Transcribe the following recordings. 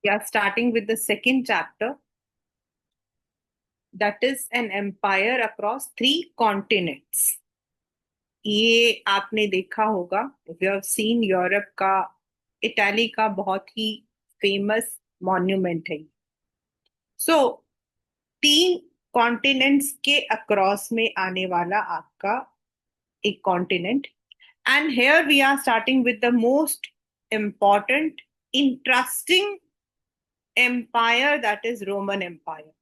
We are starting with the second chapter, that is an empire across three continents. ये आपने देखा होगा, we have seen Europe का, Italy का बहुत ही फेमस मॉन्यूमेंट है। सो तीन कॉन्टिनेंट्स के अक्रॉस में आने वाला आपका एक continent, and here we are starting with the most important interesting empire, that is Roman empire.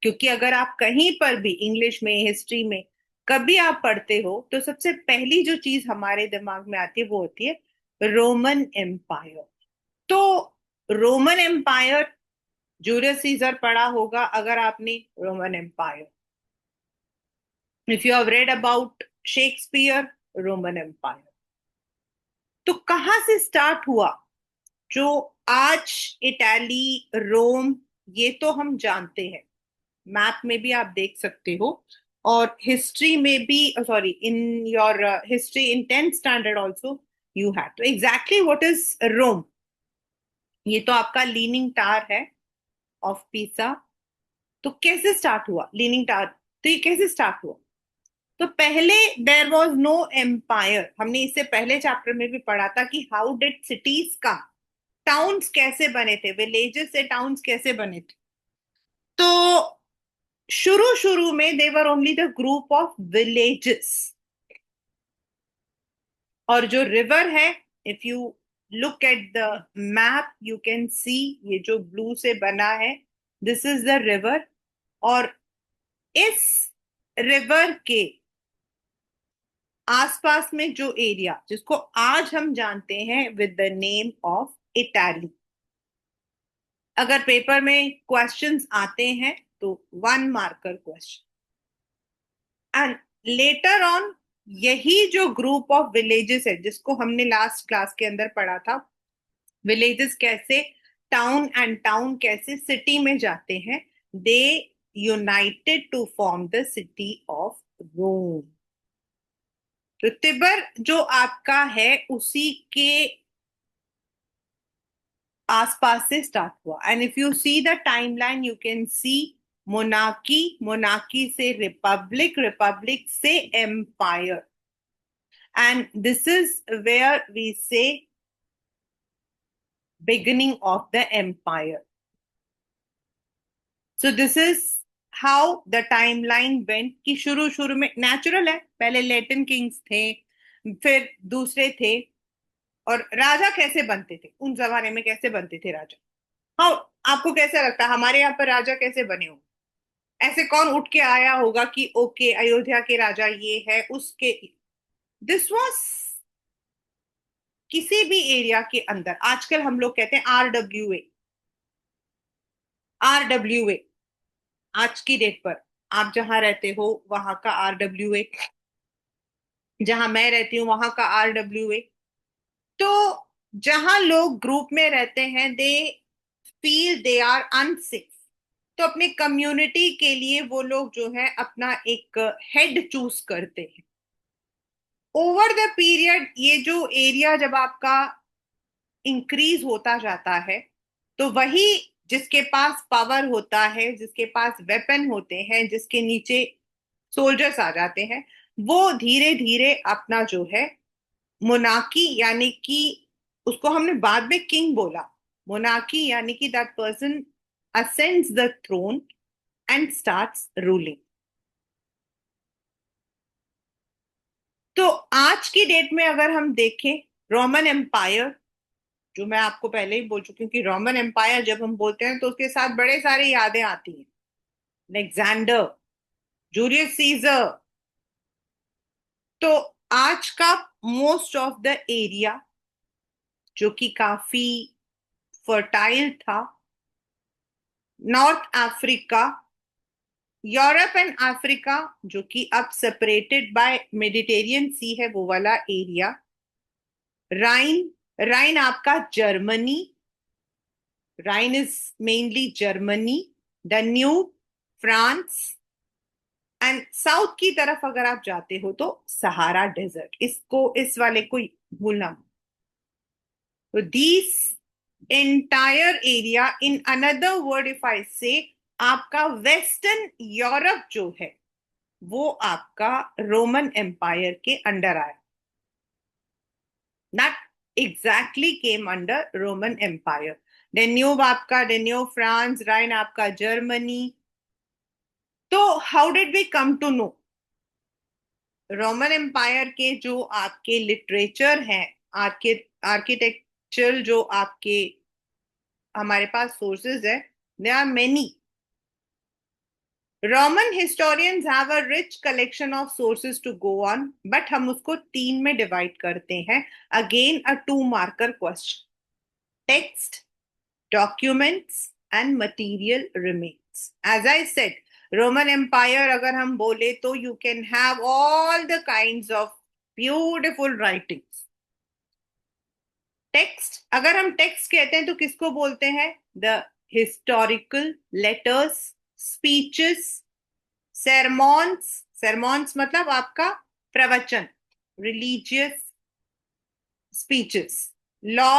क्योंकि अगर आप कहीं पर भी इंग्लिश में, हिस्ट्री में कभी आप पढ़ते हो तो सबसे पहली जो चीज हमारे दिमाग में आती है वो होती है रोमन एम्पायर। तो रोमन एम्पायर, जूलियस सीजर पढ़ा होगा अगर आपने, Roman empire. If you have read about Shakespeare, Roman empire. तो कहाँ से स्टार्ट हुआ? जो आज इटाली, रोम, ये तो हम जानते हैं, मैप में भी आप देख सकते हो, और हिस्ट्री में भी, sorry, in your history in 10th standard also you had. तो एग्जैक्टली व्हाट इज रोम? ये तो आपका लीनिंग टावर है ऑफ पीसा। तो कैसे स्टार्ट हुआ लीनिंग टावर? तो ये कैसे स्टार्ट हुआ? तो पहले देयर वाज नो एम्पायर। हमने इससे पहले चैप्टर में भी पढ़ा था कि हाउ डिड सिटीज का, टाउन्स कैसे बने थे, विलेजेस से टाउन्स कैसे बने थे। तो शुरू शुरू में there were only the group of villages, और जो रिवर है, if you look at the map you can see, ये जो ब्लू से बना है, दिस इज द रिवर। और इस रिवर के आसपास में जो एरिया, जिसको आज हम जानते हैं with the name of Italy, अगर पेपर में क्वेश्चंस आते हैं तो 1 marker question. And later on यही जो ग्रुप ऑफ विलेजेस है, जिसको हमने लास्ट क्लास के अंदर पढ़ा था, विलेजेस कैसे टाउन एंड टाउन कैसे सिटी में जाते हैं, they united to form the city of Rome. तो तिबर जो आपका है उसी के आसपास से स्टार्ट हुआ। And if you see the timeline you can see monarchy, monarchy से रिपब्लिक, रिपब्लिक से empire, and this is where we say beginning of the empire. So this is how the timeline went, कि शुरू शुरू में natural है, पहले Latin Kings थे, फिर दूसरे थे। और राजा कैसे बनते थे उन जमाने में, कैसे बनते थे राजा? हाँ, आपको कैसा लगता है हमारे यहाँ पर राजा कैसे बने हो? ऐसे कौन उठ के आया होगा कि ओके अयोध्या के राजा ये है उसके? दिस वाज किसी भी एरिया के अंदर, आजकल हम लोग कहते हैं RWA, RWA। आज की डेट पर आप जहां रहते हो वहां का RWA, जहां मैं रहती हूँ वहां का RWA। तो जहां लोग ग्रुप में रहते हैं, they feel they are unsafe, तो अपने कम्युनिटी के लिए वो लोग जो है अपना एक हेड चूज करते हैं। ओवर द पीरियड ये जो एरिया जब आपका इंक्रीज होता जाता है, तो वही जिसके पास पावर होता है, जिसके पास वेपन होते हैं, जिसके नीचे सोल्जर्स आ जाते हैं, वो धीरे धीरे अपना जो है मोनार्की, यानी कि उसको हमने बाद में किंग बोला, मोनार्की यानी कि that person ascends the throne and starts ruling. तो आज की डेट में अगर हम देखें, रोमन एम्पायर, जो मैं आपको पहले ही बोल चुकी हूँ कि रोमन एम्पायर जब हम बोलते हैं तो उसके साथ बड़े सारे यादें आती हैं, अलेक्जेंडर, जूलियस सीजर। तो आज का मोस्ट ऑफ द एरिया जो कि काफी फर्टाइल था, north Africa, Europe and Africa, जो कि अब सेपरेटेड बाय मेडिटेरियन सी है, वो वाला एरिया, राइन, राइन आपका Germany, Rhine is mainly Germany, Danube, France, and south की तरफ अगर आप जाते हो तो सहारा डेजर्ट, इसको, इस वाले को भूलना मत। तो these entire area, in another word if I say, आपका वेस्टर्न यूरोप जो है वो आपका रोमन एम्पायर के अंडर आया, not exactly came under Roman empire. Danube आपका, डेन्यूब फ्रांस, राइन आपका जर्मनी। तो how did we come to know? Roman empire के जो आपके लिटरेचर हैं, आर्कि आर्किटेक्चर जो आपके हमारे पास सोर्सेज है, they are many. Roman historians have a rich collection of sources to go on, but हम उसको तीन में डिवाइड करते हैं। Again a two marker question: text, documents and material remains. As I said, Roman Empire अगर हम बोले तो you can have all the kinds of beautiful writings. Text, अगर हम टेक्स्ट कहते हैं तो किसको बोलते हैं? The historical letters, speeches, sermons, sermons मतलब आपका प्रवचन, religious speeches, law.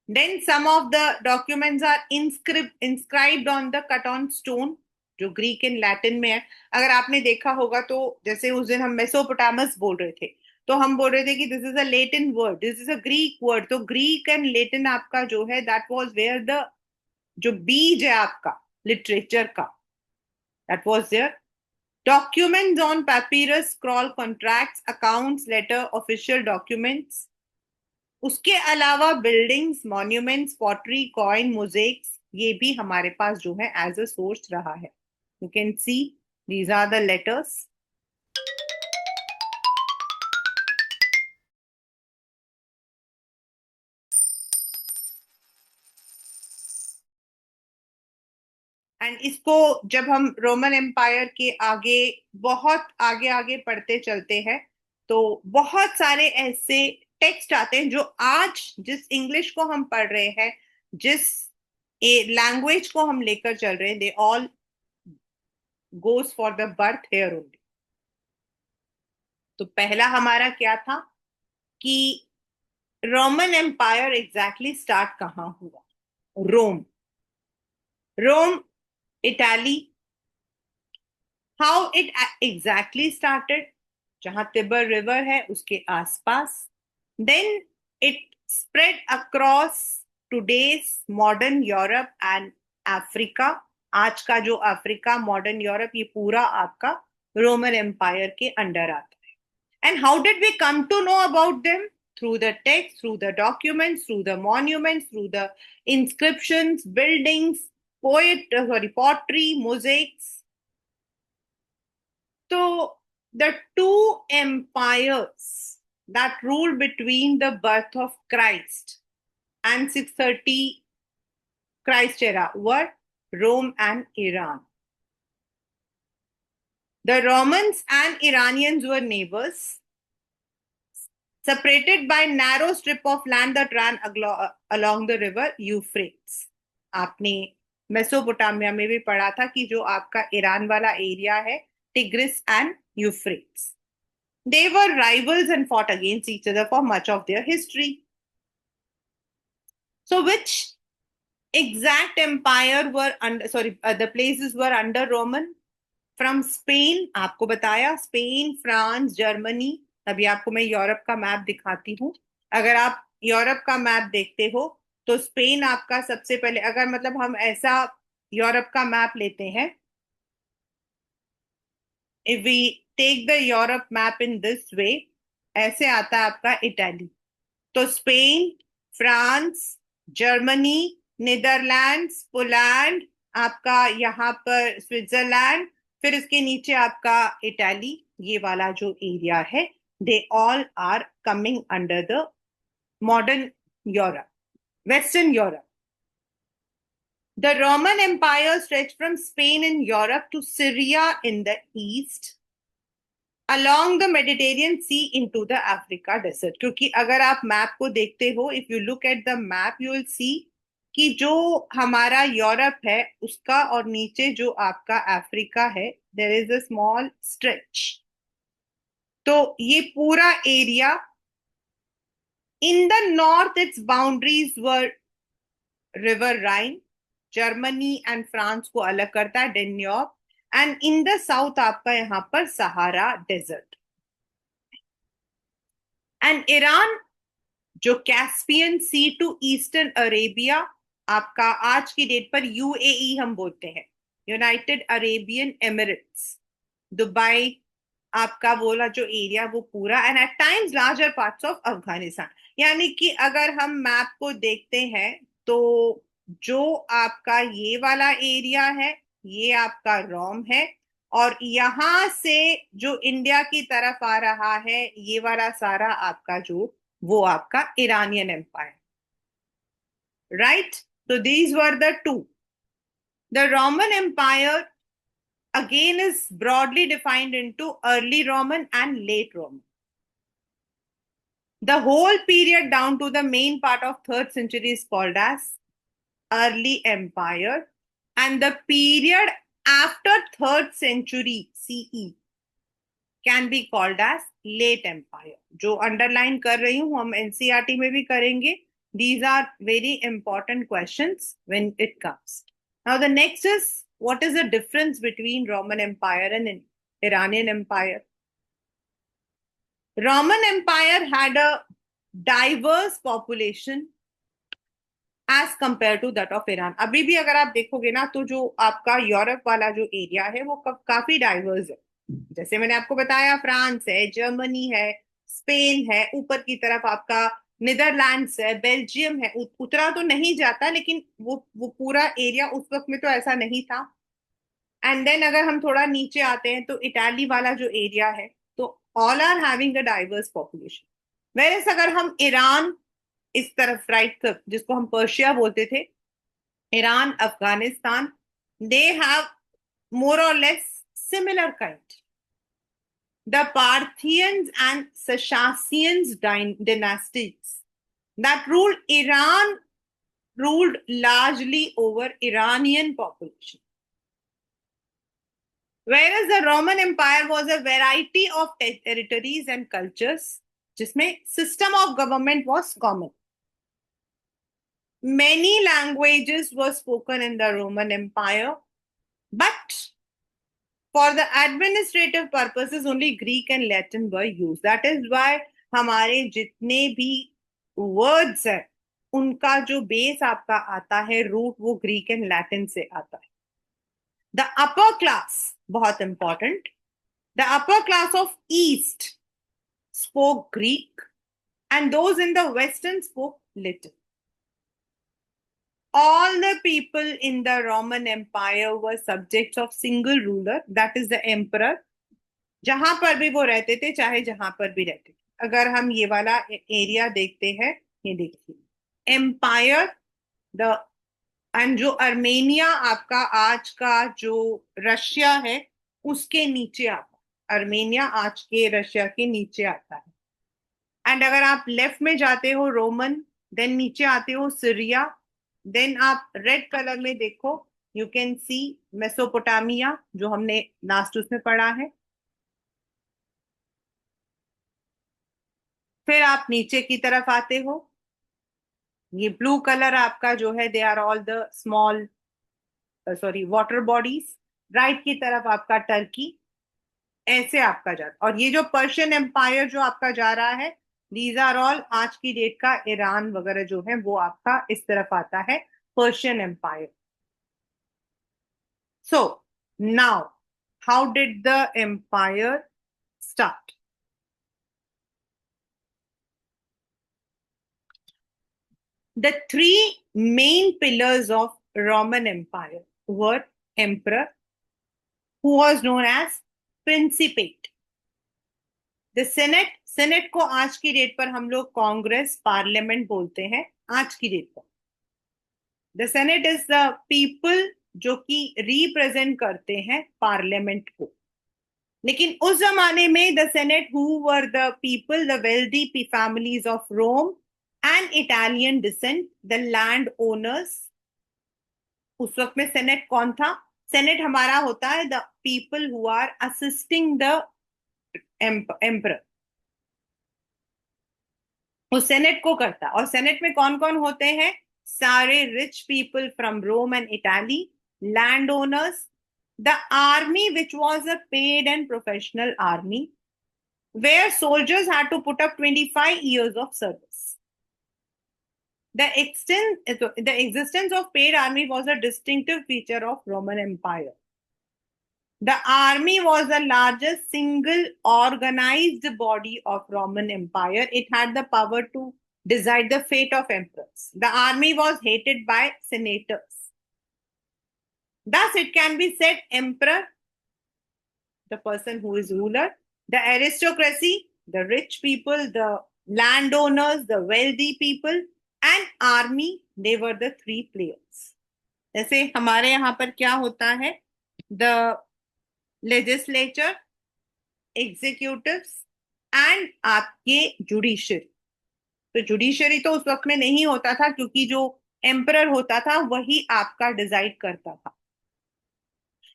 Then some of the documents are inscribed on the cut on stone, जो ग्रीक एंड लैटिन में है। अगर आपने देखा होगा तो जैसे उस दिन हम मेसोपोटामस बोल रहे थे, तो हम बोल रहे थे कि this is a Latin word, this is a Greek word. तो ग्रीक एंड लेटिन आपका जो है, दैट वाज वेयर द जो बीज है आपका लिटरेचर का, that was there. Documents on papyrus, scroll, contracts, accounts, letter, official documents. उसके अलावा buildings, monuments, pottery, coin, mosaics, ये भी हमारे पास जो है एज अ सोर्स रहा है। You can see these are the letters. And इसको जब हम रोमन एम्पायर के आगे, बहुत आगे आगे पढ़ते चलते हैं, तो बहुत सारे ऐसे टेक्स्ट आते हैं जो आज जिस इंग्लिश को हम पढ़ रहे हैं, जिस लैंग्वेज को हम लेकर चल रहे हैं, they all goes for the birth here only. तो पहला हमारा क्या था कि रोमन एम्पायर एग्जैक्टली स्टार्ट कहाँ हुआ? Rome, Rome, Italy. How it exactly started? जहां तिबर रिवर है उसके आसपास। Then it spread across today's modern Europe and Africa. आज का जो अफ्रीका, मॉडर्न यूरोप, ये पूरा आपका रोमन एम्पायर के अंडर आता है। And how did we come to know about them? Through the text, through the documents, through the monuments, through the inscriptions, buildings, pottery, mosaics. So the two empires that ruled between the birth of Christ and 630 Christ era were Rome and Iran. The Romans and Iranians were neighbors, separated by narrow strip of land that ran along the river Euphrates. आपने Mesopotamia में भी पढ़ा था कि जो आपका Iran वाला area है, tigris and Euphrates, they were rivals and fought against each other for much of their history. So which exact empire were under, sorry, the places were under Roman? From Spain, आपको बताया, Spain, France, Germany. अभी आपको मैं Europe का map दिखाती हूँ। अगर आप यूरोप का मैप देखते हो तो स्पेन आपका सबसे पहले, अगर मतलब हम ऐसा यूरोप का मैप लेते हैं, if we take the Europe map in this way, ऐसे आता है आपका इटाली। तो Spain, France, Germany, Netherlands, Poland, आपका यहाँ पर स्विट्जरलैंड, फिर इसके नीचे आपका इटाली, ये वाला जो एरिया है, they all are coming under the modern Europe, western Europe. The Roman Empire stretched from Spain in Europe to Syria in the east, along the Mediterranean Sea into the Africa desert. क्योंकि अगर आप map को देखते हो, if you look at the map, you will see कि जो हमारा Europe है उसका और नीचे जो आपका अफ्रीका है, there is a small stretch. तो ये पूरा area In the north, its boundaries were River Rhine. Germany and France को अलग करता है डेन्योर. एंड इन द साउथ आपका यहाँ पर सहारा डेजर्ट. एंड ईरान, जो Caspian sea to eastern Arabia, आपका आज की डेट पर यूएई हम बोलते हैं, यूनाइटेड अरेबियन एमिरेट्स, दुबई, आपका बोला जो एरिया वो पूरा, and at times larger parts of Afghanistan. यानी कि अगर हम मैप को देखते हैं तो जो आपका ये वाला एरिया है ये आपका रोम है, और यहां से जो इंडिया की तरफ आ रहा है ये वाला सारा आपका जो वो आपका Iranian empire. Right. So these were the two. The Roman Empire again is broadly defined into early Roman and late Roman. The whole period down to the main part of 3rd century is called as early empire, and the period after 3rd century CE can be called as late empire. जो underline कर रही हूँ हम NCERT में भी करेंगे. These are very important questions when it comes. Now the next is, what is the difference between Roman Empire and Iranian Empire? Roman Empire had a diverse population as compared to that of Iran. अभी भी अगर आप देखोगे ना तो जो आपका Europe वाला जो एरिया है वो काफी डाइवर्स है. जैसे मैंने आपको बताया, फ्रांस है, जर्मनी है, स्पेन है, ऊपर की तरफ आपका नीदरलैंड्स है, बेल्जियम है. उतरा तो नहीं जाता लेकिन वो पूरा एरिया उस वक्त में तो ऐसा नहीं था. एंड देन अगर हम थोड़ा नीचे आते हैं तो इटाली वाला जो एरिया है, तो all are having a diverse population. Whereas अगर हम ईरान इस तरफ राइट तरफ, जिसको हम पर्शिया बोलते थे, Iran, Afghanistan, they have more or less similar kind. The Parthians and Sassanians dynasties that ruled Iran ruled largely over Iranian population. Whereas the Roman Empire was a variety of territories and cultures, जिसमें system of government was common. Many languages were spoken in the Roman Empire, but for the administrative purposes only Greek and Latin were used. That is why हमारे जितने भी words हैं उनका जो base आपका आता है रूट, वो ग्रीक एंड लैटिन से आता है. The upper class, बहुत important, the upper class of East spoke Greek and those in the Western spoke Latin. All the people in the Roman Empire were subjects of single ruler, that is the emperor. जहां पर भी वो रहते थे, चाहे जहां पर भी रहते थे. अगर हम ये वाला एरिया देखते हैं, ये देखिए एम्पायर, द एंड जो अर्मेनिया आपका आज का जो रशिया है उसके नीचे आता है. अर्मेनिया आज के रशिया के नीचे आता है. एंड अगर आप लेफ्ट में जाते हो रोमन, देन नीचे आते हो सीरिया, देन आप रेड कलर में देखो, यू कैन सी मेसोपोटामिया जो हमने लास्ट उसमें पढ़ा है. फिर आप नीचे की तरफ आते हो, ये ब्लू कलर आपका जो है, they are all the small sorry water bodies. Right की तरफ आपका टर्की, ऐसे आपका जाता. और ये जो पर्शियन एम्पायर जो आपका जा रहा है, दीज आर ऑल आज की डेट का ईरान वगैरह जो है वो आपका इस तरफ आता है, Persian empire. So now how did the empire start? The three main pillars of Roman Empire were emperor, who was known as principate, the senate. Senate को आज की डेट पर हम लोग कांग्रेस, पार्लियामेंट बोलते हैं आज की डेट पर. The senate is the people जो कि रिप्रेजेंट करते हैं पार्लियामेंट को. लेकिन उस जमाने में the senate who were the people, the wealthy families of Rome and Italian descent, the land owners. उस वक्त में सेनेट कौन था? सेनेट हमारा होता है the people who are assisting the emperor. वो सेनेट को करता, और सेनेट में कौन कौन होते हैं? सारे rich people from Rome and Italy, land owners, the army which was a paid and professional army where soldiers had to put up 25 years of service. The existence of paid army was a distinctive feature of Roman Empire. The army was the largest single organized body of Roman Empire. It had the power to decide the fate of emperors. The army was hated by senators. Thus, it can be said emperor, the person who is ruler, the aristocracy, the rich people, the landowners, the wealthy people, and army, they were the three players. जैसे हमारे यहाँ पर क्या होता है? The legislature, executives, and आपके judiciary. तो judiciary तो उस वक्त में नहीं होता था, क्योंकि जो एम्परर होता था वही आपका डिसाइड करता था.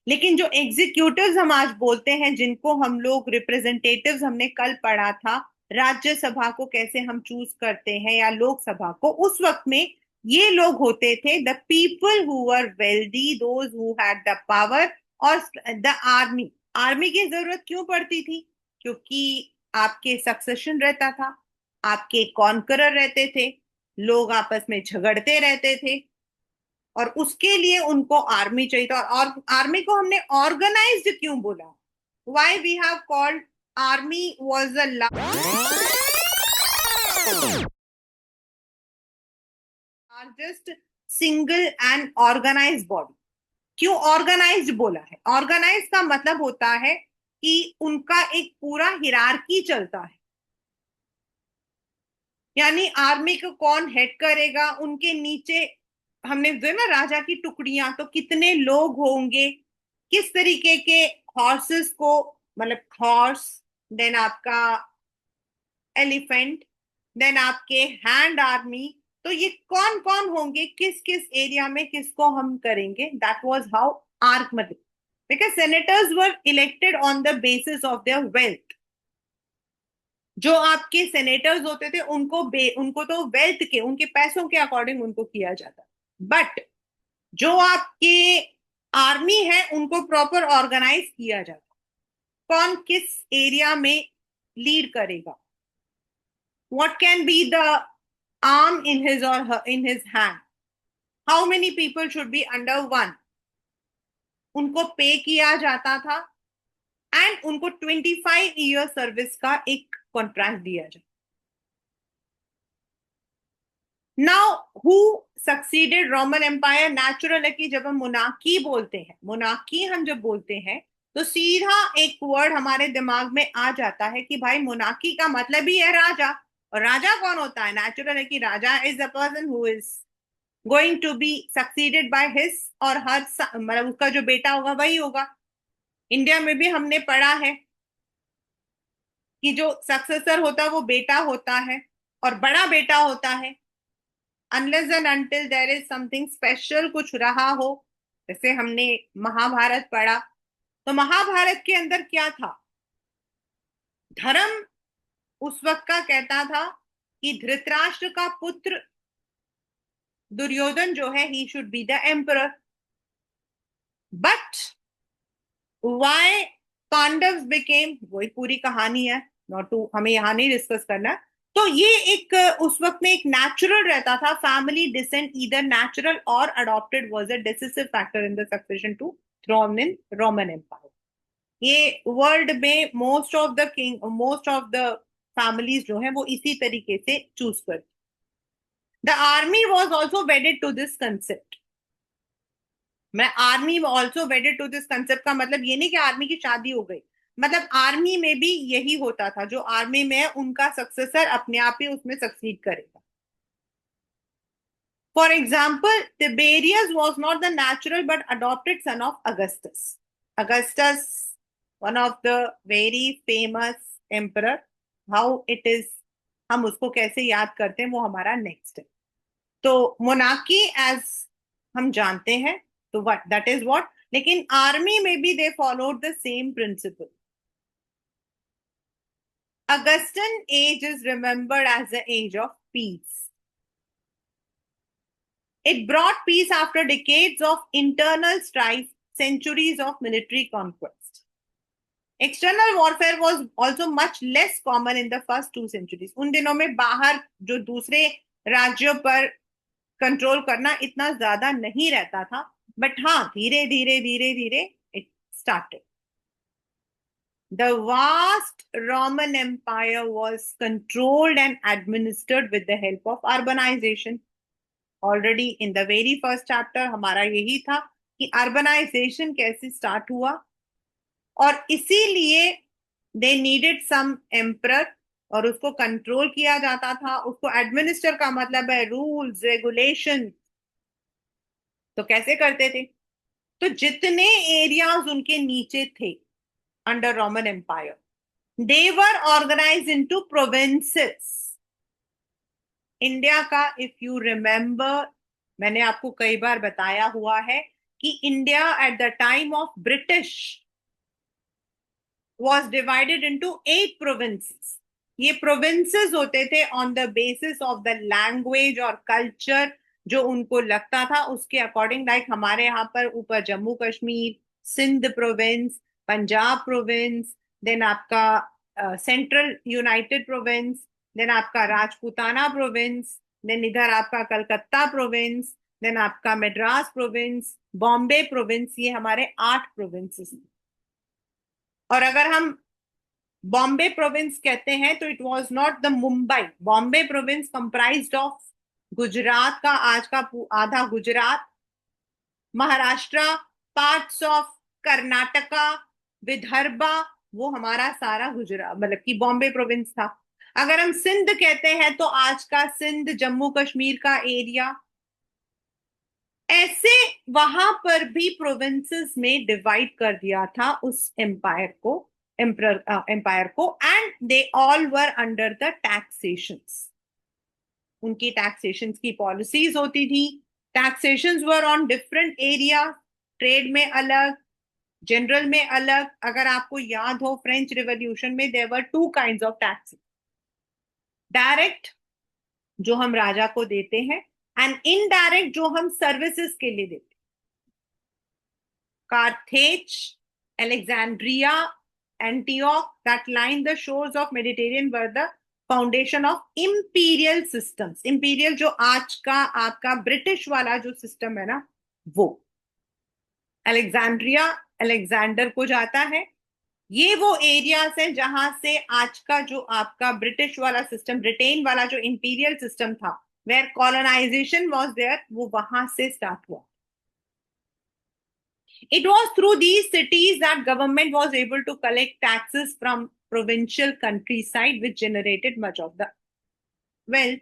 लेकिन जो एग्जीक्यूटिव्स हम आज बोलते हैं, जिनको हम लोग रिप्रेजेंटेटिव्स, हमने कल पढ़ा था राज्यसभा को कैसे हम चूज करते हैं या लोकसभा को, उस वक्त में ये लोग होते थे the people who were wealthy, those who had the power. और द आर्मी, आर्मी की जरूरत क्यों पड़ती थी? क्योंकि आपके सक्सेशन रहता था, आपके कॉन्करर रहते थे, लोग आपस में झगड़ते रहते थे, और उसके लिए उनको आर्मी चाहिए था. और आर्मी को हमने ऑर्गेनाइज्ड क्यों बोला? Why we have called army was the largest single and organised body. क्यों ऑर्गेनाइज्ड बोला है? ऑर्गेनाइज का मतलब होता है कि उनका एक पूरा हिरार्की चलता है. यानी आर्मी को कौन हेड करेगा, उनके नीचे हमने जो है ना राजा की टुकड़ियां, तो कितने लोग होंगे, किस तरीके के हॉर्सेस को, मतलब हॉर्स, देन आपका एलिफेंट, देन आपके हैंड आर्मी, तो ये कौन कौन होंगे, किस किस एरिया में किसको हम करेंगे. दैट वाज हाउ आर्क मतलब, because senators were elected on the basis of their wealth. जो आपके सेनेटर्स होते थे उनको तो वेल्थ के, उनके पैसों के अकॉर्डिंग उनको किया जाता. बट जो आपके आर्मी है उनको प्रॉपर ऑर्गेनाइज किया जाता. कौन किस एरिया में लीड करेगा, what can be the arm in his or her in his hand, how many people should be under one, उनको पे किया जाता था, एंड उनको 25 ईयर सर्विस का एक कॉन्ट्रैक्ट दिया जाता. Now who succeeded Roman empire? Natural है कि जब हम मोनार्की बोलते हैं, मोनार्की हम जब बोलते हैं तो सीधा एक वर्ड हमारे दिमाग में आ जाता है कि भाई मोनार्की का मतलब ही है राजा. और राजा कौन होता है? नेचुरल है कि राजा is the person who is going to be succeeded by his or her, मतलब उसका जो बेटा होगा वही होगा. इंडिया में भी हमने पढ़ा है कि जो सक्सेसर होता है वो बेटा होता है और बड़ा बेटा होता है, unless and until there is something special, कुछ रहा हो. जैसे हमने महाभारत पढ़ा, तो महाभारत के अंदर क्या था? धर्म उस वक्त का कहता था कि धृतराष्ट्र का पुत्र दुर्योधन जो है, he should be the emperor. But why Pandavas became, वही पूरी कहानी है, नॉट टू, हमें यहां नहीं डिस्कस करना. तो ये एक उस वक्त में एक नेचुरल रहता था, family descent either natural or adopted was a decisive factor in the succession to throne in Roman Empire. ये वर्ल्ड में most of the king, most of the families जो है वो इसी तरीके से चूज करती. The army was also wedded to this concept. मैं army also wedded to this concept का मतलब ये नहीं कि आर्मी की शादी हो गई, मतलब आर्मी में भी यही होता था, जो आर्मी में है उनका सक्सेसर अपने आप ही उसमें सक्सीड करेगा. For example, Tiberius was not the natural but adopted son of Augustus. Augustus, one of the very famous emperor. How it is, हम उसको कैसे याद करते हैं वो हमारा नेक्स्ट है. तो मोनार्की एज हम जानते हैं, तो व्हाट दैट इज व्हाट. लेकिन आर्मी में भी they followed the same principle. Augustan age is remembered as the age of peace. It brought peace after decades of internal strife, centuries of military conquest. External warfare was also much less common in the first 2 centuries. उन दिनों में बाहर जो दूसरे राज्यों पर control करना इतना ज्यादा नहीं रहता था, बट हाँ, धीरे धीरे धीरे धीरे it started. The vast Roman Empire was controlled and administered with the help of urbanization. Already in the very first chapter हमारा यही था कि urbanization कैसे start हुआ, और इसीलिए they needed some emperor, और उसको कंट्रोल किया जाता था. उसको एडमिनिस्टर का मतलब है रूल्स रेगुलेशन. तो कैसे करते थे? तो जितने एरियाज उनके नीचे थे अंडर रोमन एम्पायर, दे वर ऑर्गेनाइज इनटू प्रोविंसेस. इंडिया का, इफ यू रिमेंबर, मैंने आपको कई बार बताया हुआ है कि India at the time of British was divided into 8 provinces. ये प्रोविंसेस होते थे on the basis of the language और कल्चर जो उनको लगता था उसके अकॉर्डिंग. लाइक हमारे यहाँ पर ऊपर Jammu Kashmir, Sindh province, Punjab province, then आपका सेंट्रल यूनाइटेड प्रोविंस, देन आपका राजपूताना प्रोविंस, देन इधर आपका कलकत्ता प्रोविंस, देन आपका मद्रास प्रोविंस, बॉम्बे प्रोविंस. ये हमारे 8 प्रोविंसेस. और अगर हम बॉम्बे प्रोविंस कहते हैं तो it was not the Mumbai. Bombay province comprised of Gujarat का, आज का आधा गुजरात, महाराष्ट्र, पार्ट्स ऑफ कर्नाटका, विदर्भा, वो हमारा सारा गुजरात मतलब कि बॉम्बे प्रोविंस था. अगर हम सिंध कहते हैं तो आज का सिंध, जम्मू कश्मीर का एरिया. ऐसे वहां पर भी प्रोविंसेस में डिवाइड कर दिया था उस एम्पायर को, एम्पायर को. And they all were under the taxations. उनकी टैक्सेशंस की पॉलिसीज होती थी. Taxations were on different area. Trade में अलग, जनरल में अलग. अगर आपको याद हो, फ्रेंच रिवॉल्यूशन में there were 2 kinds of taxes. Direct जो हम राजा को देते हैं, एंड इनडायरेक्ट जो हम सर्विसेज के लिए देते. Carthage, Alexandria, Antioch that line the shores of Mediterranean were the foundation of imperial systems. Imperial जो आज का आपका ब्रिटिश वाला जो सिस्टम है ना, वो अलेक्जेंड्रिया, अलेक्जेंडर को जाता है. ये वो एरियाज है जहां से आज का जो आपका ब्रिटिश वाला सिस्टम, ब्रिटेन वाला जो इंपीरियल सिस्टम था, वेयर कॉलोनाइजेशन वाज देयर, वो वहां से स्टार्ट हुआ. It was through these cities that government was able to collect taxes from provincial countryside, which generated much of the wealth.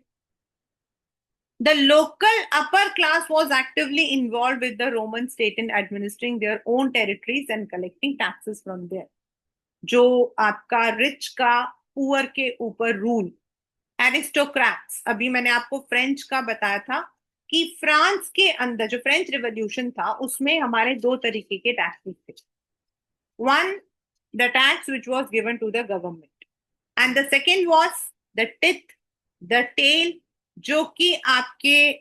The local upper class was actively involved with the Roman state in administering their own territories and collecting taxes from there. जो आपका rich का poor के ऊपर rule, aristocrats. अभी मैंने आपको French का बताया था कि फ्रांस के अंदर जो फ्रेंच रिवॉल्यूशन था उसमें हमारे 2 तरीके के टैक्सेस थे. One, the tax which was given to the government, and the second was the tithe, the taille, जो कि आपके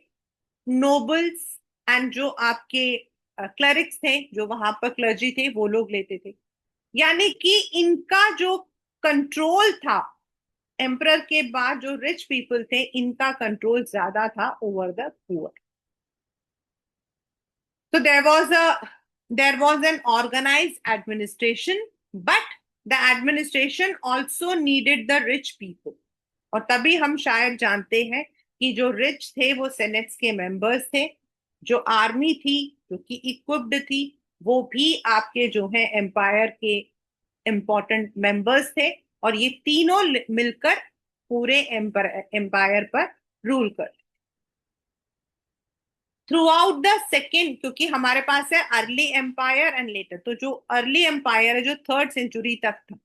नोबल्स एंड जो आपके क्लरिक्स थे, जो वहां पर क्लर्जी थे, वो लोग लेते थे. यानी कि इनका जो कंट्रोल था, एम्परर के बाद जो रिच पीपल थे, इनका कंट्रोल ज्यादा था over the poor. So there was an organized administration, but the administration also needed the rich people. और तभी हम शायद जानते हैं कि जो रिच थे वो सेनेट्स के मेंबर्स थे. जो आर्मी थी जो कि इक्विप्ड थी, वो भी आपके जो है एम्पायर के इंपॉर्टेंट मेंबर्स थे. और ये तीनों मिलकर पूरे एम्पायर पर रूल कर. थ्रू आउट द सेकेंड, क्योंकि हमारे पास है अर्ली एम्पायर एंड लेटर, तो जो अर्ली एम्पायर है जो 3rd सेंचुरी तक था,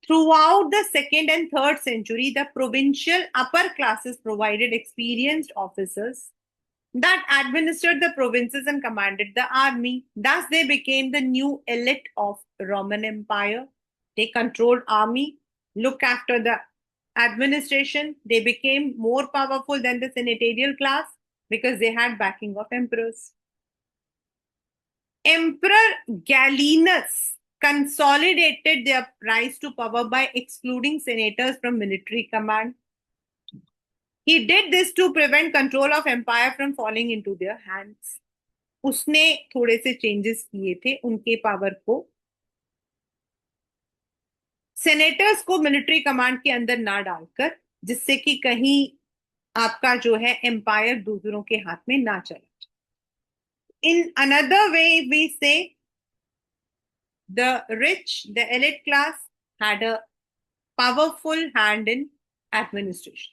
throughout the 2nd and 3rd century, the provincial upper classes provided experienced officers that administered the provinces and commanded the army. Thus they became the new elite of Roman Empire. They controlled army, look after the administration. They became more powerful than the senatorial class because they had backing of emperors. Emperor Gallienus consolidated their rise to power by excluding senators from military command. He did this to prevent control of empire from falling into their hands. उसने थोड़े से changes किए थे उनके power को, senators को military command के अंदर ना डालकर, जिससे कि कहीं आपका जो है एम्पायर दूसरों के हाथ में ना चला. In another way, we say the rich, the elite class had a powerful hand in administration.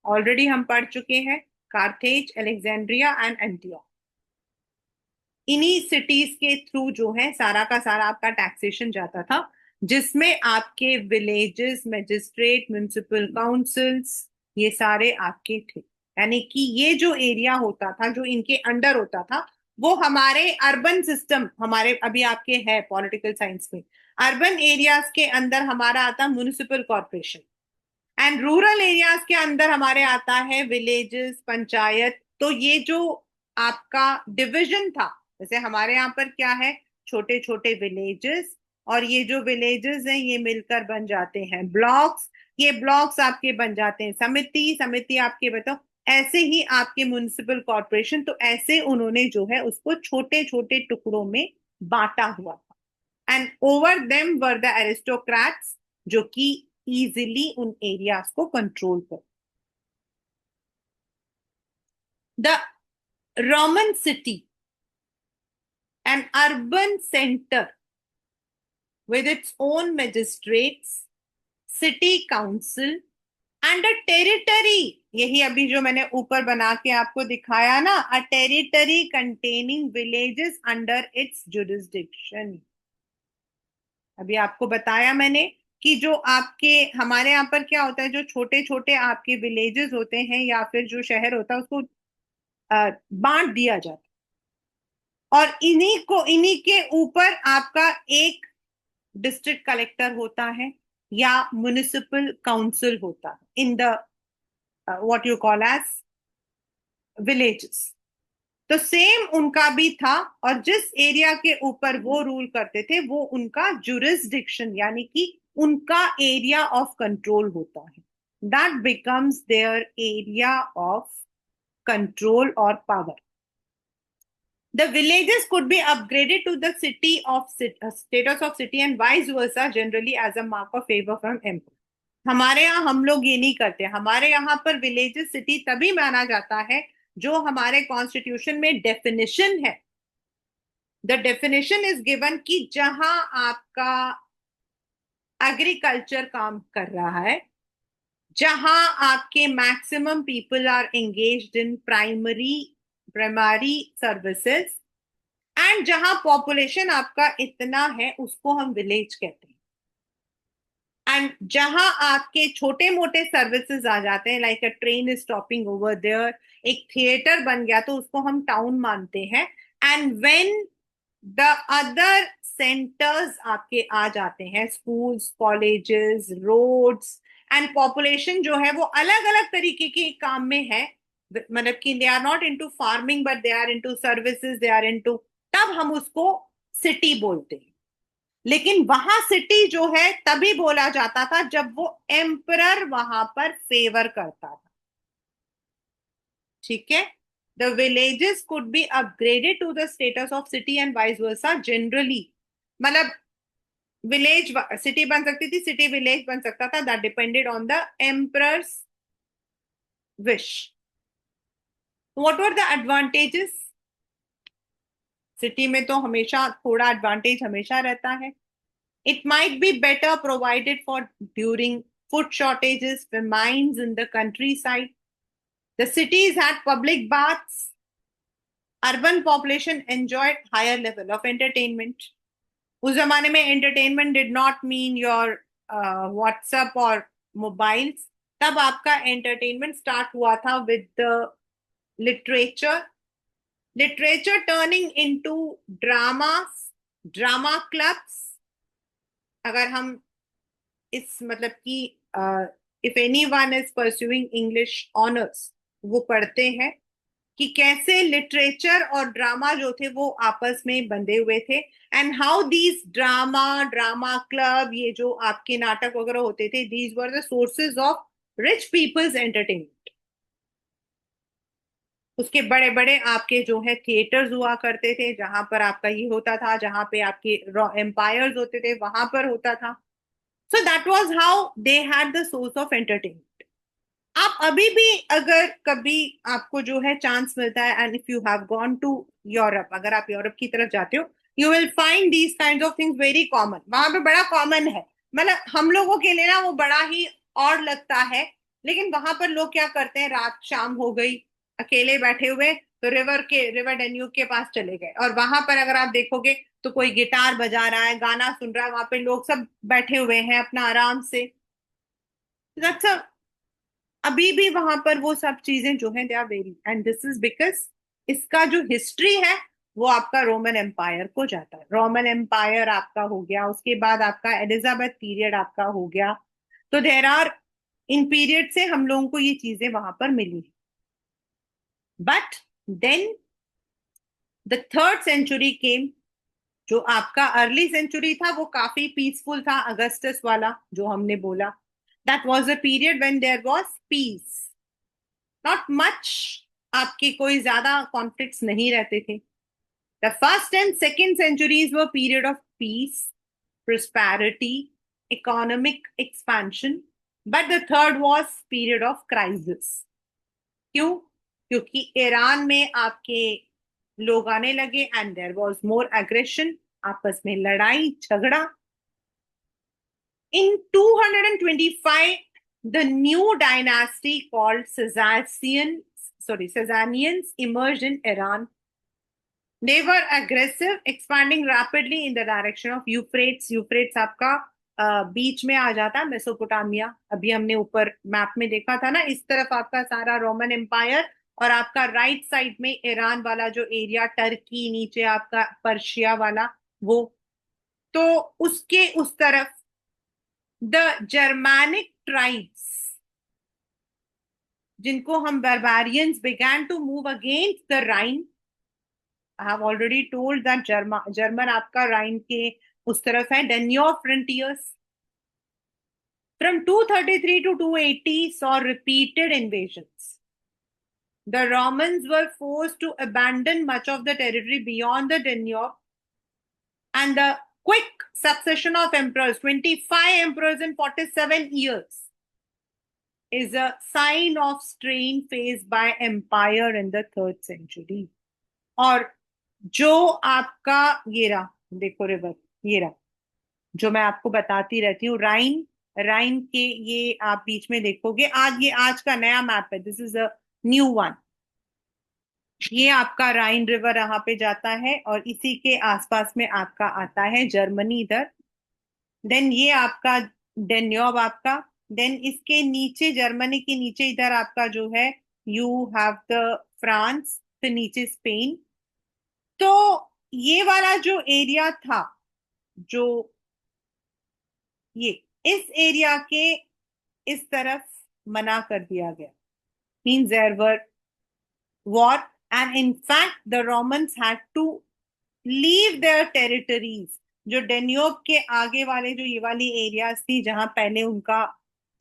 Already हम पढ़ चुके हैं कार्थेज, अलेक्जेंड्रिया एंड एंटियोक. इन्हीं सिटीज के थ्रू जो है सारा का सारा आपका टैक्सेशन जाता था, जिसमें आपके विलेजेस, मजिस्ट्रेट, म्युनिसिपल काउंसिल्स, ये सारे आपके थे. यानी कि ये जो एरिया होता था, जो इनके अंडर होता था, वो हमारे अर्बन सिस्टम, हमारे अभी आपके है पॉलिटिकल साइंस में, अर्बन एरियाज के अंदर हमारा आता municipal corporation, and rural areas के अंदर हमारे आता है विलेजेस, पंचायत. तो ये जो आपका डिविजन था, जैसे हमारे यहाँ पर क्या है, छोटे छोटे विलेजेस, और ये जो विलेजेस हैं ये मिलकर बन जाते हैं ब्लॉक्स, ये ब्लॉक्स आपके बन जाते हैं समिति, समिति आपके बताओ, ऐसे ही आपके म्युनिसिपल कॉर्पोरेशन. तो ऐसे उन्होंने जो है उसको छोटे छोटे टुकड़ों में बांटा हुआ था. And over them were the aristocrats, जो कि इजीली उन एरियाज को कंट्रोल कर. The Roman city, an urban center with its own magistrates, city council and a territory. यही अभी जो मैंने ऊपर बना के आपको दिखाया ना, a territory containing villages under its jurisdiction. अभी आपको बताया मैंने कि जो आपके हमारे यहाँ पर क्या होता है, जो छोटे छोटे आपके विलेजेस होते हैं या फिर जो शहर होता है उसको बांट दिया जाता है, और इन्हीं के ऊपर आपका एक डिस्ट्रिक्ट कलेक्टर होता है या म्युनिसिपल काउंसिल होता है in the what you call as villages. तो सेम उनका भी था, और जिस एरिया के ऊपर वो रूल करते थे वो उनका जुरिस्डिक्शन, यानी कि उनका एरिया ऑफ कंट्रोल होता है. That becomes their area of control और power. The villages could be upgraded to the city of status of city and vice versa, generally as a mark of favor from emperor. हमारे यहाँ हम लोग ये नहीं करते. हमारे यहाँ पर विलेजेस सिटी तभी माना जाता है जो हमारे कॉन्स्टिट्यूशन में डेफिनेशन है. द डेफिनेशन इज गिवन कि जहां आपका एग्रीकल्चर काम कर रहा है, जहां आपके maximum people are engaged in primary services, and जहां पॉपुलेशन आपका इतना है उसको हम विलेज कहते हैं. एंड जहां आपके छोटे मोटे सर्विसेज आ जाते हैं, like a train is stopping over there, एक थिएटर बन गया तो उसको हम टाउन मानते हैं. And when the other centres आपके आ जाते हैं, schools, colleges, roads, and population जो है वो अलग अलग तरीके के काम में है, मतलब कि they are not into farming but they are into services, they are into, तब हम उसको सिटी बोलते हैं. लेकिन वहां सिटी जो है तभी बोला जाता था जब वो एम्परर वहां पर फेवर करता था. ठीक है. The villages could be upgraded to the status of city and vice versa. Generally मतलब विलेज सिटी बन सकती थी, सिटी विलेज बन सकता था. That depended on the emperor's wish. What were the advantages? City में तो हमेशा थोड़ा एडवांटेज हमेशा रहता है. It might be better provided for during food shortages, famines in the countryside. The cities had public baths. Urban population enjoyed higher level of entertainment. उस जमाने में entertainment did not mean your WhatsApp और mobiles. तब आपका entertainment start हुआ था with the literature turning into dramas, drama clubs. अगर हम इस मतलब कि if any one is pursuing English honours, वो पढ़ते हैं कि कैसे लिटरेचर और ड्रामा जो थे वो आपस में बंधे हुए थे, and how these drama club, ये जो आपके नाटक वगैरह होते थे, these were the sources of rich people's entertainment. उसके बड़े बड़े आपके जो है थिएटर्स हुआ करते थे, जहां पर आपका ये होता था, जहां पे आपके एम्पायर्स होते थे वहां पर होता था। So that was how they had the source of entertainment. आप अभी भी अगर कभी आपको जो है चांस मिलता है, and if you have gone to Europe, अगर आप यूरोप की तरफ जाते हो, you will find these kind of things very common. वहां पे बड़ा कॉमन है, मतलब हम लोगों के लिए ना वो बड़ा ही और लगता है। लेकिन वहां पर लोग क्या करते हैं, रात शाम हो गई, अकेले बैठे हुए, तो रिवर डेन्यूब के पास चले गए, और वहां पर अगर आप देखोगे तो कोई गिटार बजा रहा है, गाना सुन रहा है, वहां पे लोग सब बैठे हुए हैं अपना आराम से। That's a अभी भी वहां पर वो सब चीजें जो है they are very, and this is because इसका जो हिस्ट्री है वो आपका रोमन एम्पायर को जाता है। रोमन एम्पायर आपका हो गया, उसके बाद आपका एलिजाबेथ पीरियड आपका हो गया। तो देर आर, इन पीरियड से हम लोगों को ये चीजें वहां पर मिली। But then the third century came. जो आपका अर्ली सेंचुरी था वो काफी पीसफुल था, अगस्टस वाला जो हमने बोला, that was a period when there was peace, not much, आपके कोई ज्यादा कॉन्फ्लिक्ट्स नहीं रहते थे। The first and second centuries were period of peace, prosperity, economic expansion, but the third was period of crisis. क्यों? क्योंकि ईरान में आपके लोग आने लगे, and there was more aggression, आपस में लड़ाई झगड़ा। In 225, the new dynasty called Sasanians emerged in Iran. They were aggressive, expanding rapidly in the direction of Euphrates. Euphrates आपका बीच में आ जाता, मेसोपोटामिया, अभी हमने ऊपर मैप में देखा था ना, इस तरफ आपका सारा रोमन एम्पायर, और आपका राइट साइड में ईरान वाला जो एरिया, टर्की, नीचे आपका पर्शिया वाला वो। तो उसके उस तरफ द जर्मैनिक ट्राइब्स, जिनको हम barbarians, began to move against the Rhine. I have already told that German आपका राइन के उस तरफ है, Danube frontiers. From 233 to 280 saw repeated invasions. The Romans were forced to abandon much of the territory beyond the Danube, and the quick succession of emperors, 25 emperors in 47 years, is a sign of strain faced by empire in the third century. और जो आपका ये रहा, देखो river, ये रहा जो मैं आपको बताती रहती हूँ, राइन, राइन के ये आप बीच में देखोगे, आज ये आज का नया मैप है, this is a new one. ये आपका राइन रिवर यहाँ पे जाता है, और इसी के आसपास में आपका आता है जर्मनी इधर। देन ये आपका डेन्योब आपका, देन इसके नीचे, जर्मनी के नीचे इधर आपका जो है, यू हैव द फ्रांस, फिर नीचे स्पेन। तो ये वाला जो एरिया था, जो ये इस एरिया के इस तरफ मना कर दिया गया, means there were war, and in fact the Romans had to leave their territories. जो डेन्यूब के आगे वाले जो ये वाली एरियाज थी, जहां पहले उनका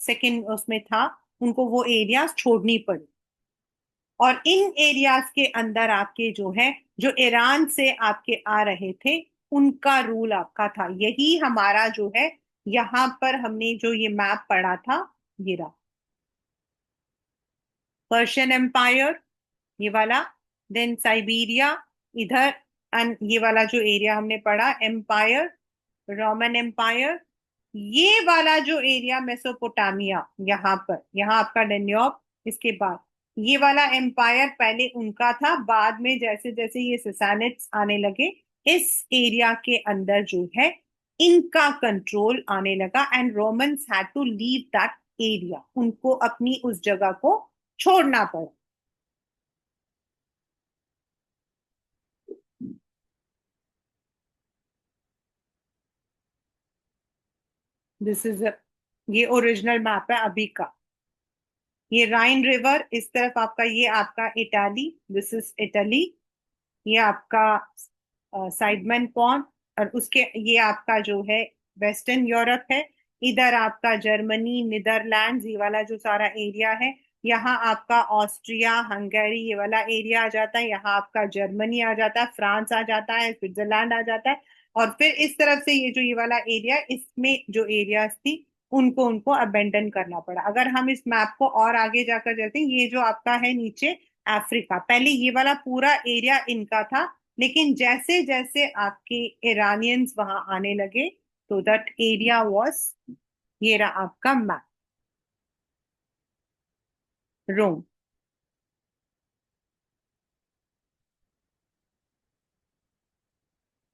सेकंड उसमें था, उनको वो एरियाज छोड़नी पड़ी। और इन एरियाज के अंदर आपके जो है, जो ईरान से आपके आ रहे थे, उनका रूल आपका था। यही हमारा जो है, यहाँ पर हमने जो ये मैप पढ़ा था, ये रहा पर्शियन एम्पायर, ये वाला, देन साइबेरिया इधर, एंड ये वाला जो एरिया हमने पढ़ा एम्पायर, रोमन एम्पायर। ये वाला जो एरिया मेसोपोटामिया, यहाँ पर, यहाँ आपका डेन्यूब, इसके बाद ये वाला एम्पायर पहले उनका था, बाद में जैसे जैसे ये ससानिड्स आने लगे, इस एरिया के अंदर जो है इनका कंट्रोल आने लगा, and Romans had to leave that area, उनको अपनी उस जगह को छोड़ना पड़ा। दिस इज ये ओरिजिनल मैप है अभी का। ये राइन रिवर इस तरफ आपका, ये आपका इटाली, दिस इज इटली। ये आपका साइडमैन पॉन्ड, और उसके ये आपका जो है वेस्टर्न यूरोप है। इधर आपका जर्मनी, नीदरलैंड्स, ये वाला जो सारा एरिया है। यहाँ आपका ऑस्ट्रिया, हंगरी, ये वाला एरिया आ जाता है। यहाँ आपका जर्मनी आ जाता है, फ्रांस आ जाता है, स्विट्जरलैंड आ जाता है। और फिर इस तरफ से ये जो ये वाला एरिया, इसमें जो एरियाज थी उनको उनको अबेंडन करना पड़ा। अगर हम इस मैप को और आगे जाकर जाते हैं, ये जो आपका है नीचे अफ्रीका, पहले ये वाला पूरा एरिया इनका था। लेकिन जैसे जैसे आपके ईरानियंस वहां आने लगे, तो दैट एरिया वाज, ये रहा आपका मैप, रोम।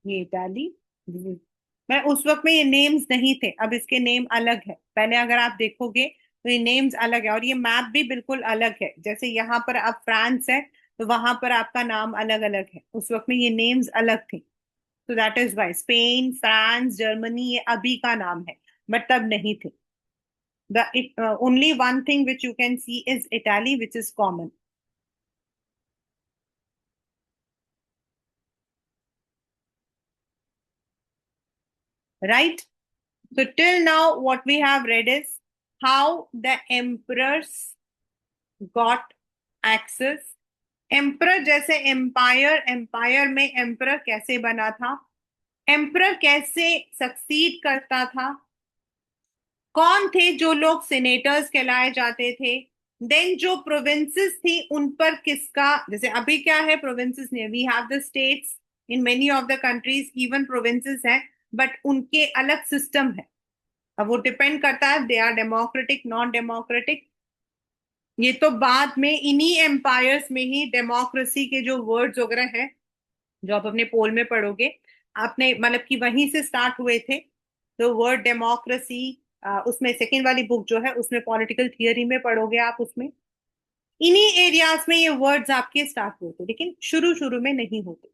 ये इटाली। मैं उस वक्त में ये नेम्स नहीं थे, अब इसके नेम अलग है। पहले अगर आप देखोगे तो ये नेम्स अलग है, और ये मैप भी बिल्कुल अलग है। जैसे यहाँ पर अब फ्रांस है, तो वहां पर आपका नाम अलग अलग है। उस वक्त में ये नेम्स अलग थे। तो that is why Spain, France, Germany ये अभी का नाम है, बट तब नहीं थे। Only one thing which you can see is Italy, which is common, right? So till now, what we have read is how the emperors got access. Emperor जैसे empire, empire में एम्परर कैसे बना था, emperor कैसे succeed करता था, कौन थे जो लोग सीनेटर्स कहलाए जाते थे, देन जो प्रोविंसेस थी उन पर किसका, जैसे अभी क्या है प्रोविंसेस ने, we have the states in many of the countries, even provinces हैं, बट उनके अलग सिस्टम है। अब वो डिपेंड करता है they are democratic non democratic. ये तो बाद में इन्हीं एम्पायर्स में ही डेमोक्रेसी के जो वर्ड्स वगैरह हैं, जो आप अपने पोल में पढ़ोगे, आपने मतलब कि वहीं से स्टार्ट हुए थे। तो वर्ड डेमोक्रेसी, उसमें सेकेंड वाली बुक जो है उसमें पॉलिटिकल थियरी में पढ़ोगे आप, उसमें इन्हीं एरियाज में ये वर्ड्स आपके स्टार्ट हुए थे, लेकिन शुरू शुरू में नहीं होते।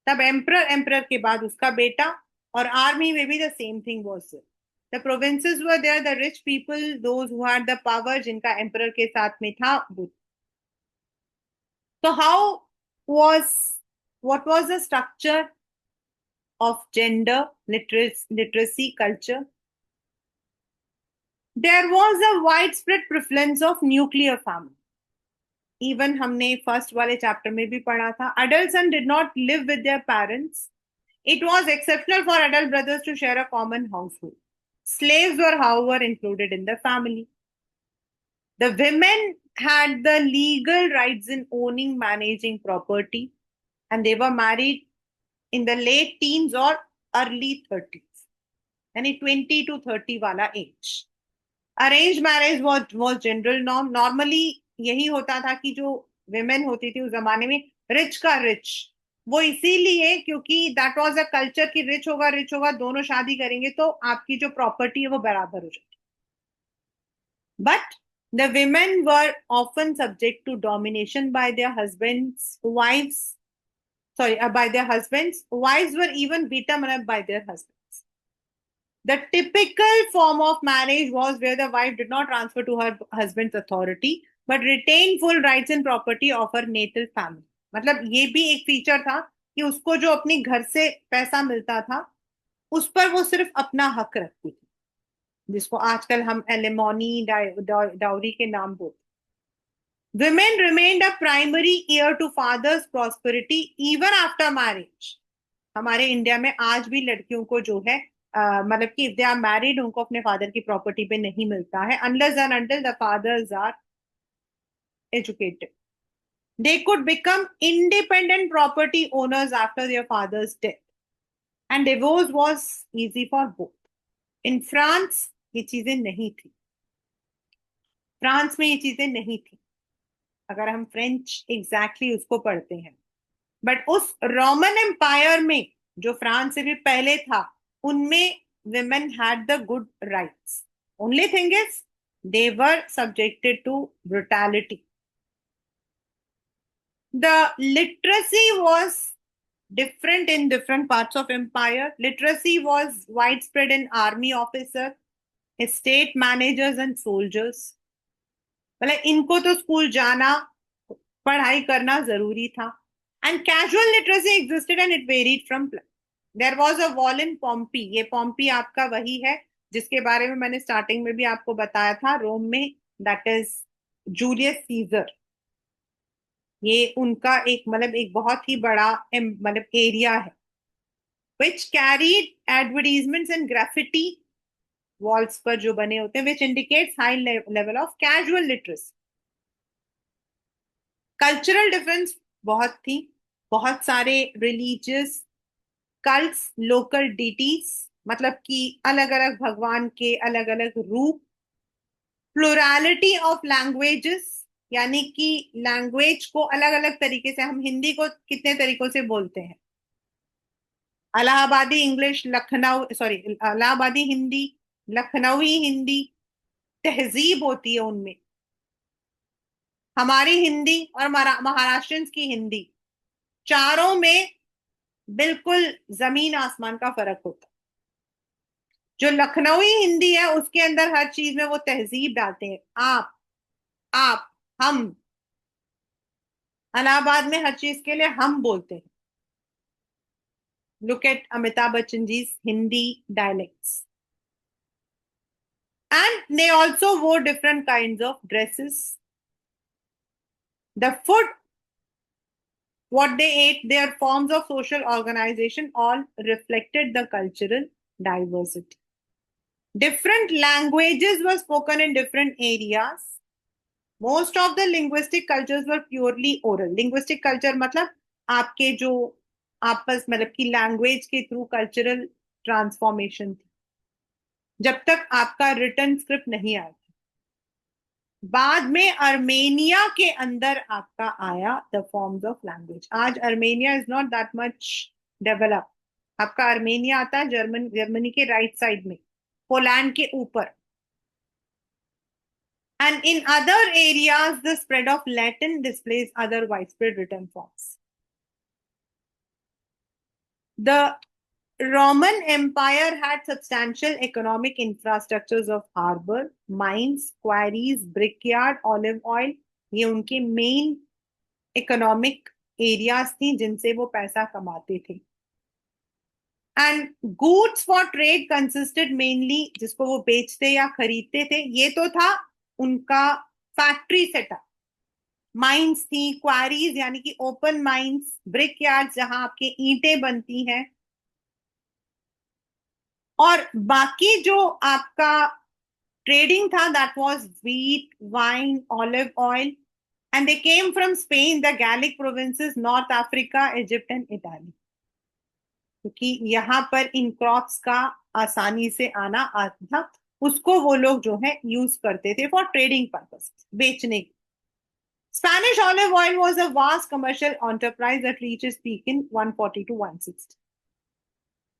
तब एम्परर, एम्परर के बाद उसका बेटा, और आर्मी में भी the same thing was. The provinces were there, the rich people, those who had the power, जिनका एम्परर के साथ में था वो। तो how was, what was the structure of gender, literacy, culture? There was a widespread prevalence of nuclear family. Even हमने first वाले chapter में भी पढ़ा था, adult son did not live with their parents. It was exceptional for adult brothers to share a common household. Slaves were, however, included in the family. The women had the legal rights in owning, managing property, and they were married in the late teens or early 30s, यानी 20 to 30 वाला age. Arrange marriage was general norm. Normally यही होता था कि जो women होती थी उस जमाने में, रिच का रिच, वो इसीलिए क्योंकि दैट वाज अ कल्चर कि रिच होगा दोनों शादी करेंगे तो आपकी जो प्रॉपर्टी है वो बराबर हो जाती। But the women were often subject to domination by their husbands wives, sorry, by their husbands. Wives were even beaten up by their husbands. The typical form of marriage was where the wife did not transfer to her husband's authority, but retained full rights and property of her natal family. मतलब ये भी एक feature था कि उसको जो अपनी घर से पैसा मिलता था उस पर वो सिर्फ अपना हक रखती थी, जिसको आजकल हम एलिमोनी, डाउरी के नाम बोलते। Women remained a primary heir to father's prosperity even after marriage. हमारे इंडिया में आज भी लड़कियों को जो है मतलब कि इफ दे आर मैरिड उनको अपने फादर की प्रॉपर्टी पे नहीं मिलता है, unless and until the fathers are educated. They could become independent property owners after their father's death, and divorce was easy for both. In France ये चीजें नहीं थी, फ्रांस में ये चीजें नहीं थी, अगर हम फ्रेंच एग्जैक्टली उसको पढ़ते हैं। बट उस रोमन एम्पायर में जो फ्रांस से भी पहले था, उनमें women had the good rights. Only thing is they were subjected to brutality. The literacy was different in different parts of empire. Literacy was widespread in army officer, state managers and soldiers, मतलब इनको तो school जाना, पढ़ाई करना जरूरी था. And casual literacy existed and it varied from. There was a wall in Pompeii. ये Pompeii आपका वही है जिसके बारे में मैंने स्टार्टिंग में भी आपको बताया था, रोम में. That is Julius Caesar. ये उनका एक मतलब एक बहुत ही बड़ा मतलब एरिया है, which carried advertisements and graffiti walls पर जो बने होते हैं, which indicates high level of casual literacy. Cultural difference बहुत थी. बहुत सारे रिलीजियस कल्ट्स, लोकल डिटीज, मतलब कि अलग अलग भगवान के अलग अलग रूप. प्लुरलिटी ऑफ लैंग्वेजेस, यानी कि लैंग्वेज को अलग अलग तरीके से, हम हिंदी को कितने तरीकों से बोलते हैं. इलाहाबादी इंग्लिश, लखनऊ सॉरी इलाहाबादी हिंदी, लखनवी हिंदी, तहजीब होती है उनमें. हमारी हिंदी और महाराष्ट्र की हिंदी, चारों में बिल्कुल जमीन आसमान का फर्क होता है. जो लखनवी हिंदी है उसके अंदर हर चीज में वो तहजीब डालते हैं. आप, हम. इलाहाबाद में हर चीज के लिए हम बोलते हैं. Look at Amitabh Bachchan ji Hindi dialects. And they also wore different kinds of dresses. The food, what they ate, their forms of social organization all reflected the cultural diversity. Different languages were spoken in different areas. Most of the linguistic cultures were purely oral. Linguistic culture मतलब आपके जो आपस मतलब की language के through cultural transformation थी, जब तक आपका रिटर्न स्क्रिप्ट नहीं आया. बाद में अर्मेनिया के अंदर आपका आया द फॉर्म्स ऑफ लैंग्वेज. आज Armenia is not that much develop. आपका अर्मेनिया आता है जर्मनी के राइट साइड में, पोलैंड के ऊपर. And in other areas the spread of Latin displace other widespread return forms. The Roman Empire had substantial economic infrastructures of harbor, mines, quarries, brickyard, olive oil. ये उनके main economic areas थी जिनसे वो पैसा कमाते थे. And goods for trade consisted mainly, जिसको वो बेचते या खरीदते थे, ये तो था उनका फैक्ट्री सेटअप. माइंस थी, क्वारीज यानी कि ओपन माइंस, ब्रिक यार्ड जहां आपके ईंटें बनती हैं, और बाकी जो आपका ट्रेडिंग था that was wheat, wine, olive oil. And they came from Spain, the Gallic provinces, North Africa, Egypt and Italy. क्योंकि यहाँ पर इन क्रॉप्स का आसानी से आना था, उसको वो लोग जो है यूज करते थे फॉर ट्रेडिंग पर्पस, बेचने की. Spanish olive oil was a vast commercial enterprise that reached its peak in 140 to 160.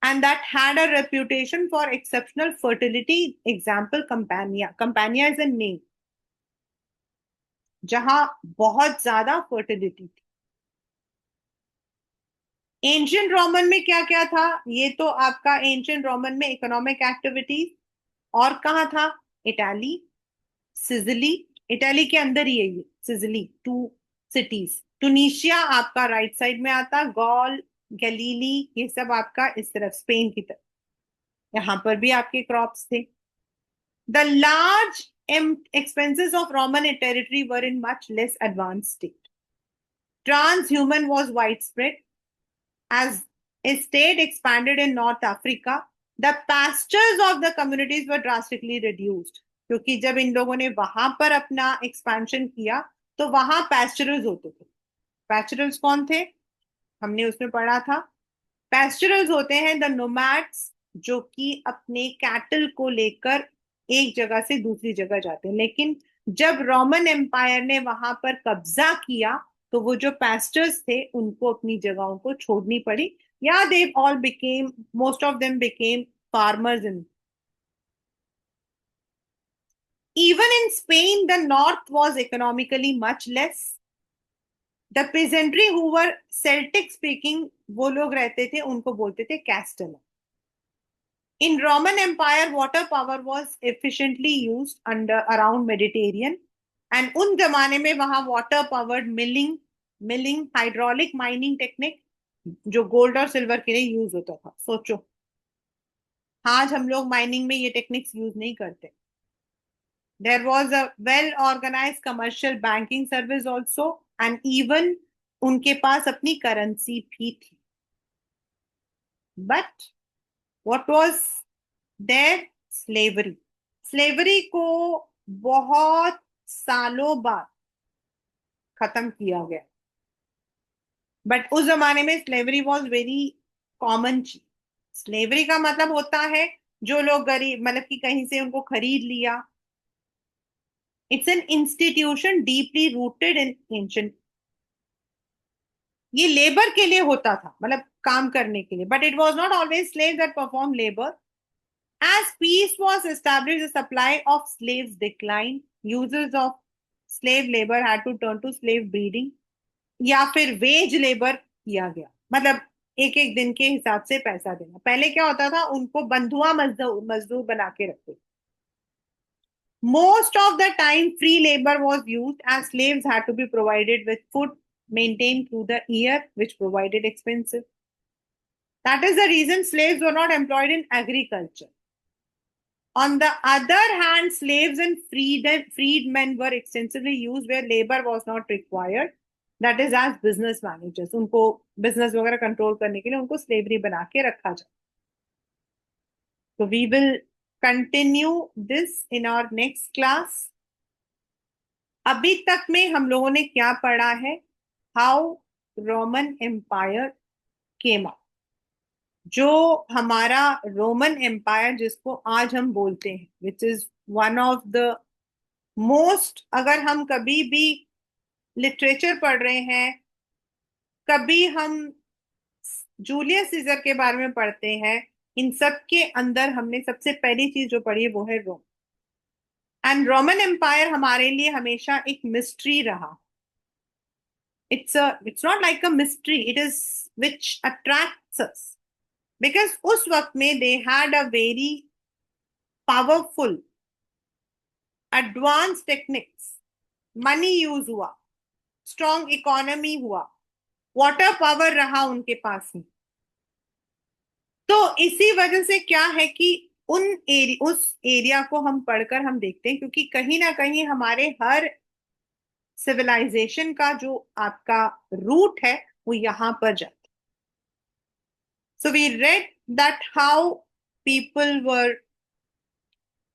And that had a reputation for exceptional fertility. Example, Campania. Campania is a name जहां बहुत ज्यादा fertility थी. Ancient Roman में क्या क्या था, ये तो आपका एंशियंट रोमन में इकोनॉमिक एक्टिविटी. और कहाँ था, इटाली, सिजिली. इटाली के अंदर ही है ये सिजिली, 2 सिटीज. टूनिशिया आपका राइट साइड में आता, गॉल, गलीली, ये सब आपका इस तरफ स्पेन की तरफ. यहां पर भी आपके क्रॉप्स थे. The large expenses of Roman territory were in much less advanced state. Transhuman was widespread. As a state expanded in North Africa, the pastures of the communities were drastically reduced. क्योंकि जब इन लोगों ने वहां पर अपना expansion किया तो वहां पैस्चरल्स होते थे. पैस्चरल्स कौन थे, हमने उसमें पढ़ा था. पैस्चरल्स होते हैं द नोमैड्स, जो कि अपने कैटल को लेकर एक जगह से दूसरी जगह जाते हैं. लेकिन जब रोमन एम्पायर ने वहां पर कब्जा किया तो वो जो पैस्टर्स थे उनको अपनी जगहों को छोड़नी पड़ी. या they all became, most of them became farmers. In even in Spain the north was economically much less. The peasantry who were Celtic speaking, वो लोग रहते थे, उनको बोलते थे castle. In Roman Empire, water power was efficiently used under around Mediterranean, and उन जमाने में वहां water powered milling hydraulic mining technique जो गोल्ड और सिल्वर के लिए यूज होता था। सोचो, आज हम लोग माइनिंग में ये टेक्निक्स यूज नहीं करते। There was a well organise commercial banking service also, and even उनके पास अपनी करेंसी भी थी। But what was there? Slavery. Slavery को बहुत सालों बाद खत्म किया गया, बट उस जमाने में स्लेवरी वॉज वेरी कॉमन चीज। स्लेवरी का मतलब होता है जो लोग गरीब, मतलब कि कहीं से उनको खरीद लिया। It's an institution deeply rooted in ancient. ये लेबर के लिए होता था, मतलब काम करने के लिए, but it was not always slave that perform labour. As peace was established, the supply of slaves declined. Users of slave labor had to turn to slave breeding, या फिर वेज लेबर किया गया, मतलब एक एक दिन के हिसाब से पैसा देना। पहले क्या होता था, उनको बंधुआ मजदूर मजदूर बना के रखते। Most of the time, free labor was used as slaves had to be provided with food maintained through the year, which provided expensive. That is the reason slaves were not employed in agriculture. On the other hand, slaves and freedmen were extensively used where labor was not required. That is as business managers. उनको business वगैरह control करने के लिए उनको slavery बना के रखा जाए। So we will continue this in our next class. अभी तक में हम लोगों ने क्या पढ़ा है? How Roman Empire came up. जो हमारा रोमन एम्पायर जिसको आज हम बोलते हैं, which is one of the most, अगर हम कभी भी लिटरेचर पढ़ रहे हैं, कभी हम जूलियस सीजर के बारे में पढ़ते हैं, इन सब के अंदर हमने सबसे पहली चीज जो पढ़ी है वो है रोम। एंड रोमन एम्पायर हमारे लिए हमेशा एक मिस्ट्री रहा। It's not like a mystery, it is which attracts us, because उस वक्त में they had a very powerful advance techniques, money use हुआ, स्ट्रॉन्ग इकोनॉमी हुआ, वाटर पावर रहा उनके पास में। तो इसी वजह से क्या है कि उस एरिया को हम पढ़कर हम देखते हैं, क्योंकि कहीं ना कहीं हमारे हर सिविलाइजेशन का जो आपका रूट है वो यहां पर जाता है। So we read that how people were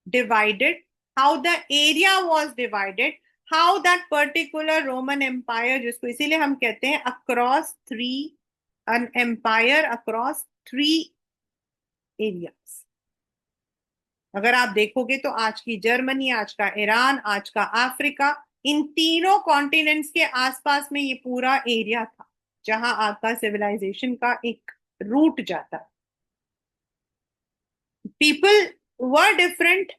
divided, how the area was divided, how that particular Roman Empire, जिसको इसीलिए हम कहते हैं across three, an empire across three areas। अगर आप देखोगे तो आज की जर्मनी, आज का ईरान, आज का अफ्रीका, इन तीनों कॉन्टिनेंट्स के आसपास में ये पूरा एरिया था जहां आपका सिविलाइजेशन का एक रूट जाता है। People were different,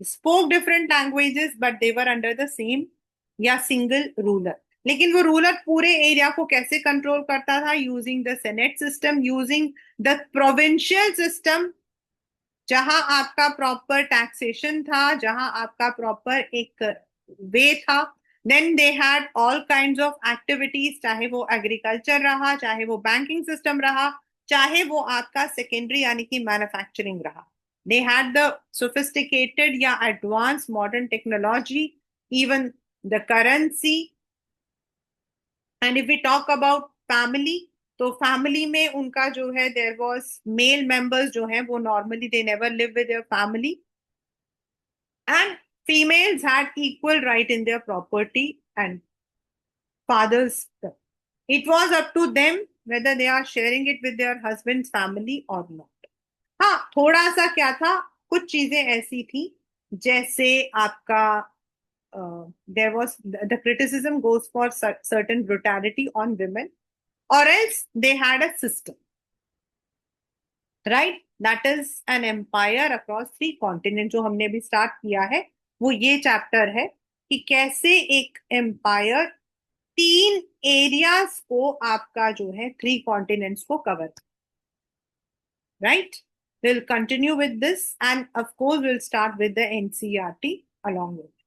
spoke different languages, but they were under the same या सिंगल रूलर। लेकिन वो रूलर पूरे एरिया को कैसे कंट्रोल करता था? Using the senate system, using the provincial system, जहां आपका प्रॉपर टैक्सेशन था, जहां आपका प्रॉपर एक वे था। Then they had all kinds of activities, चाहे वो एग्रीकल्चर रहा, चाहे वो बैंकिंग सिस्टम रहा, चाहे वो आपका सेकेंडरी यानी कि मैन्युफैक्चरिंग रहा। They had the sophisticated या advanced modern technology, even the currency. And if we talk about family, तो फैमिली में उनका जो है देयर वाज मेल मेंबर्स जो हैं वो normally they never live with their family, and females had equal right in their property and fathers. It was up to them whether they are sharing it with their husband's family or not. हाँ, थोड़ा सा क्या था, कुछ चीजें ऐसी थी जैसे आपका there was the criticism goes for certain brutality on women, or else they had a system, right? That is an empire across three continents। जो हमने भी स्टार्ट किया है वो ये चैप्टर है कि कैसे एक एम्पायर तीन एरियाज को आपका जो है थ्री कॉन्टिनेंट्स को cover, right? We'll continue with this, and of course, we'll start with the NCERT along with it.